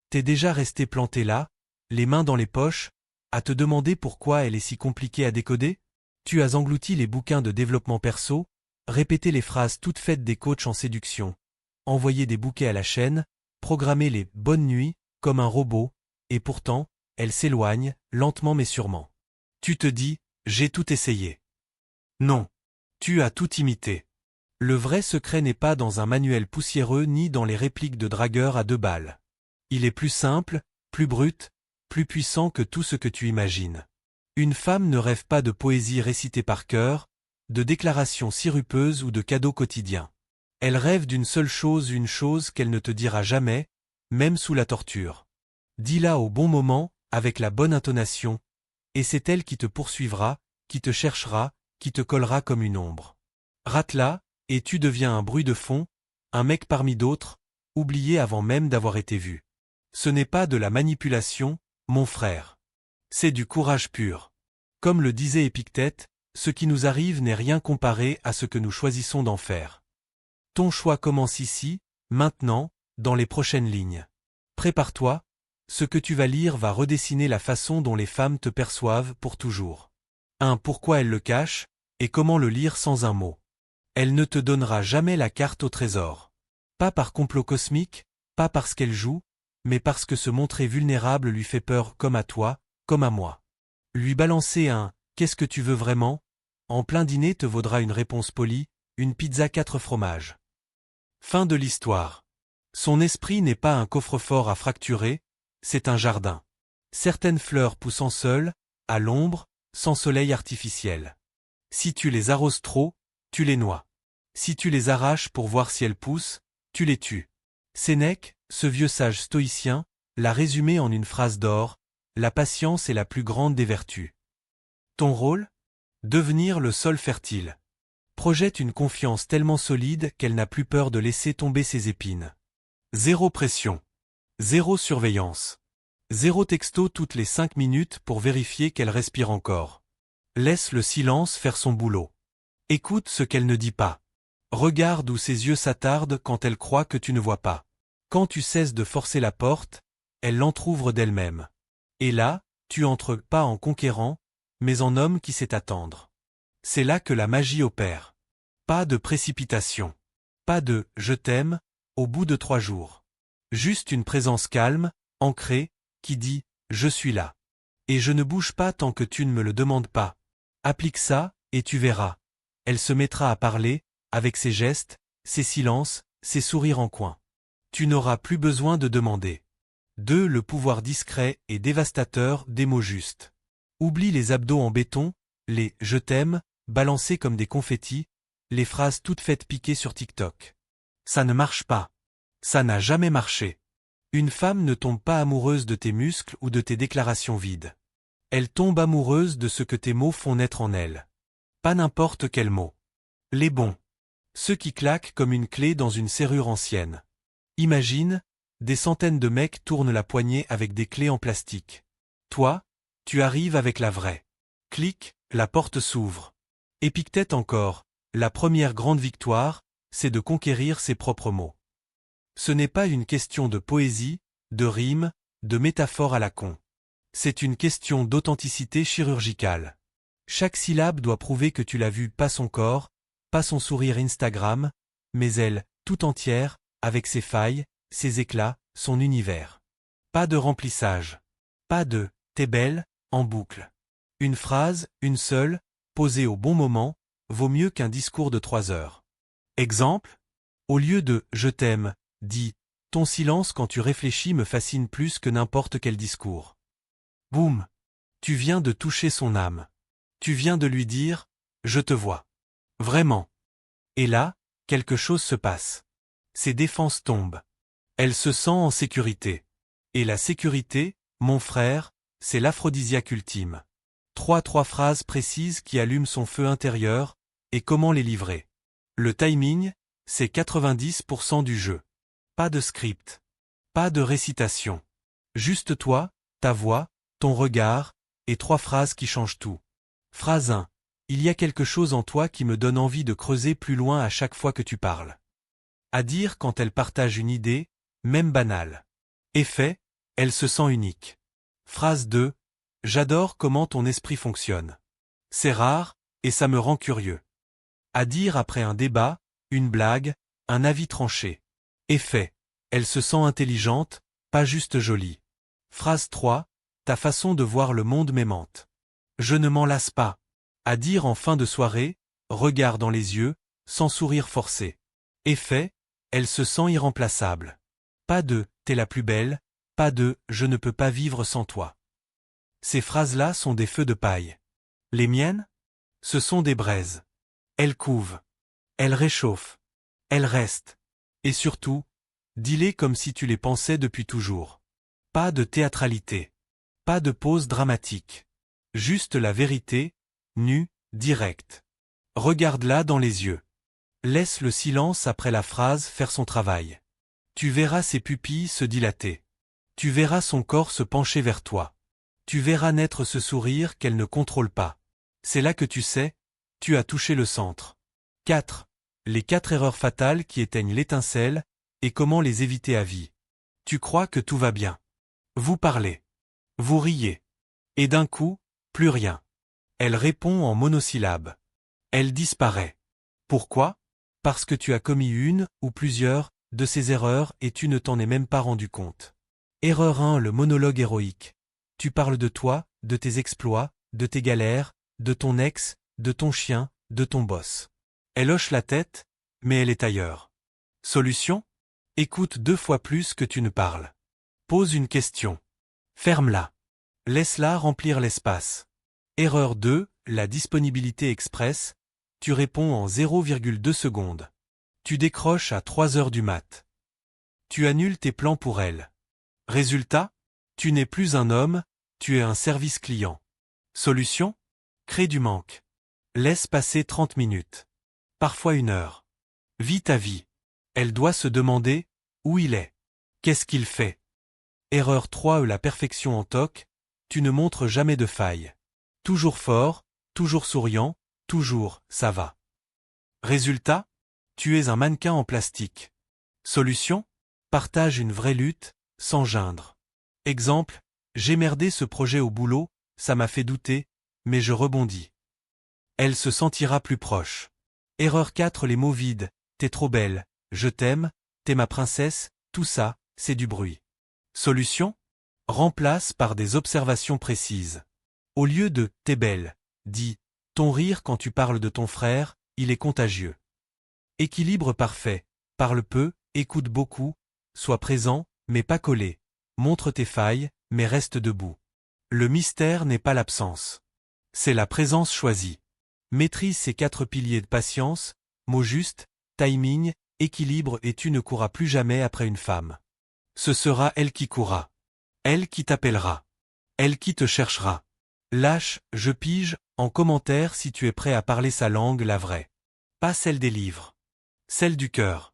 T'es déjà resté planté là, les mains dans les poches, à te demander pourquoi elle est si compliquée à décoder? Tu as englouti les bouquins de développement perso, répété les phrases toutes faites des coachs en séduction, envoyé des bouquets à la chaîne, programmé les bonnes nuits comme un robot, et pourtant, elle s'éloigne, lentement mais sûrement. Tu te dis, j'ai tout essayé. Non. Tu as tout imité. Le vrai secret n'est pas dans un manuel poussiéreux ni dans les répliques de dragueurs à 2 balles. Il est plus simple, plus brut, plus puissant que tout ce que tu imagines. Une femme ne rêve pas de poésie récitée par cœur, de déclarations sirupeuses ou de cadeaux quotidiens. Elle rêve d'une seule chose, une chose qu'elle ne te dira jamais, même sous la torture. Dis-la au bon moment, avec la bonne intonation, et c'est elle qui te poursuivra, qui te cherchera, qui te collera comme une ombre. Rate-la, et tu deviens un bruit de fond, un mec parmi d'autres, oublié avant même d'avoir été vu. Ce n'est pas de la manipulation, mon frère. C'est du courage pur. Comme le disait Épictète, ce qui nous arrive n'est rien comparé à ce que nous choisissons d'en faire. Ton choix commence ici, maintenant, dans les prochaines lignes. Prépare-toi, ce que tu vas lire va redessiner la façon dont les femmes te perçoivent pour toujours. Pourquoi elles le cachent, et comment le lire sans un mot. Elle ne te donnera jamais la carte au trésor. Pas par complot cosmique, pas parce qu'elle joue, mais parce que se montrer vulnérable lui fait peur comme à toi, comme à moi. Lui balancer un « qu'est-ce que tu veux vraiment ?» en plein dîner te vaudra une réponse polie, une pizza 4 fromages. Fin de l'histoire. Son esprit n'est pas un coffre-fort à fracturer, c'est un jardin. Certaines fleurs poussant seules, à l'ombre, sans soleil artificiel. Si tu les arroses trop, tu les noies. Si tu les arraches pour voir si elles poussent, tu les tues. Sénèque, ce vieux sage stoïcien, l'a résumé en une phrase d'or, la patience est la plus grande des vertus. Ton rôle? Devenir le sol fertile. Projette une confiance tellement solide qu'elle n'a plus peur de laisser tomber ses épines. Zéro pression. Zéro surveillance. Zéro texto toutes les 5 minutes pour vérifier qu'elle respire encore. Laisse le silence faire son boulot. Écoute ce qu'elle ne dit pas. Regarde où ses yeux s'attardent quand elle croit que tu ne vois pas. Quand tu cesses de forcer la porte, elle l'entr'ouvre d'elle-même. Et là, tu entres pas en conquérant, mais en homme qui sait attendre. C'est là que la magie opère. Pas de précipitation. Pas de « je t'aime » au bout de 3 jours. Juste une présence calme, ancrée, qui dit « je suis là ». Et je ne bouge pas tant que tu ne me le demandes pas. Applique ça, et tu verras. Elle se mettra à parler, avec ses gestes, ses silences, ses sourires en coin. Tu n'auras plus besoin de demander. 2. Le pouvoir discret et dévastateur des mots justes. Oublie les abdos en béton, les « je t'aime » balancés comme des confettis, les phrases toutes faites piquer sur TikTok. Ça ne marche pas. Ça n'a jamais marché. Une femme ne tombe pas amoureuse de tes muscles ou de tes déclarations vides. Elle tombe amoureuse de ce que tes mots font naître en elle. Pas n'importe quels mots. Les bons. Ceux qui claquent comme une clé dans une serrure ancienne. Imagine, des centaines de mecs tournent la poignée avec des clés en plastique. Toi, tu arrives avec la vraie. Clic, la porte s'ouvre. Épictète encore, la première grande victoire, c'est de conquérir ses propres mots. Ce n'est pas une question de poésie, de rime, de métaphore à la con. C'est une question d'authenticité chirurgicale. Chaque syllabe doit prouver que tu l'as vue, pas son corps, pas son sourire Instagram, mais elle, tout entière, avec ses failles, ses éclats, son univers. Pas de remplissage. Pas de « t'es belle » en boucle. Une phrase, une seule, posée au bon moment, vaut mieux qu'un discours de 3 heures. Exemple? Au lieu de « je t'aime », dis « ton silence quand tu réfléchis me fascine plus que n'importe quel discours ». Boum! Tu viens de toucher son âme. Tu viens de lui dire « je te vois ». Vraiment. Et là, quelque chose se passe. Ses défenses tombent. Elle se sent en sécurité. Et la sécurité, mon frère, c'est l'aphrodisiaque ultime. 3 phrases précises qui allument son feu intérieur, et comment les livrer. Le timing, c'est 90% du jeu. Pas de script. Pas de récitation. Juste toi, ta voix, ton regard, et 3 phrases qui changent tout. Phrase 1. Il y a quelque chose en toi qui me donne envie de creuser plus loin à chaque fois que tu parles. À dire quand elle partage une idée, même banale. Effet, Elle se sent unique. Phrase 2. J'adore comment ton esprit fonctionne. C'est rare, et ça me rend curieux. À dire après un débat, une blague, un avis tranché. Effet. Elle se sent intelligente, pas juste jolie. Phrase 3. Ta façon de voir le monde m'aimante. Je ne m'en lasse pas. À dire en fin de soirée, regard dans les yeux, sans sourire forcé. Effet. Elle se sent irremplaçable. Pas de « t'es la plus belle », pas de « je ne peux pas vivre sans toi ». Ces phrases-là sont des feux de paille. Les miennes? Ce sont des braises. Elles couvent. Elles réchauffent. Elles restent. Et surtout, dis-les comme si tu les pensais depuis toujours. Pas de théâtralité. Pas de pause dramatique. Juste la vérité, nue, directe. Regarde-la dans les yeux. Laisse le silence après la phrase faire son travail. Tu verras ses pupilles se dilater. Tu verras son corps se pencher vers toi. Tu verras naître ce sourire qu'elle ne contrôle pas. C'est là que tu sais, tu as touché le centre. 4. Les 4 erreurs fatales qui éteignent l'étincelle, et comment les éviter à vie. Tu crois que tout va bien. Vous parlez. Vous riez. Et d'un coup, plus rien. Elle répond en monosyllabes. Elle disparaît. Pourquoi? Parce que tu as commis une, ou plusieurs, de ces erreurs et tu ne t'en es même pas rendu compte. Erreur 1. Le monologue héroïque. Tu parles de toi, de tes exploits, de tes galères, de ton ex, de ton chien, de ton boss. Elle hoche la tête, mais elle est ailleurs. Solution? Écoute 2 fois plus que tu ne parles. Pose une question. Ferme-la. Laisse-la remplir l'espace. Erreur 2. La disponibilité express. Tu réponds en 0,2 secondes. Tu décroches à 3 heures du mat. Tu annules tes plans pour elle. Résultat? Tu n'es plus un homme, tu es un service client. Solution? Crée du manque. Laisse passer 30 minutes. Parfois 1 heure. Vis ta vie. Elle doit se demander où il est. Qu'est-ce qu'il fait? Erreur 3. La perfection en toc. Tu ne montres jamais de faille. Toujours fort, toujours souriant, toujours ça va. Résultat? Tu es un mannequin en plastique. Solution? Partage une vraie lutte, sans geindre. Exemple, j'ai merdé ce projet au boulot, ça m'a fait douter, mais je rebondis. Elle se sentira plus proche. Erreur 4. Les mots vides. T'es trop belle, je t'aime, t'es ma princesse, tout ça, c'est du bruit. Solution? Remplace par des observations précises. Au lieu de « t'es belle », dis « ton rire quand tu parles de ton frère, il est contagieux ». Équilibre parfait. Parle peu, écoute beaucoup, sois présent, mais pas collé. Montre tes failles, mais reste debout. Le mystère n'est pas l'absence. C'est la présence choisie. Maîtrise ces 4 piliers de patience, mots justes, timing, équilibre et tu ne courras plus jamais après une femme. Ce sera elle qui courra. Elle qui t'appellera. Elle qui te cherchera. Lâche, je pige, en commentaire si tu es prêt à parler sa langue, la vraie. Pas celle des livres. Celle du cœur.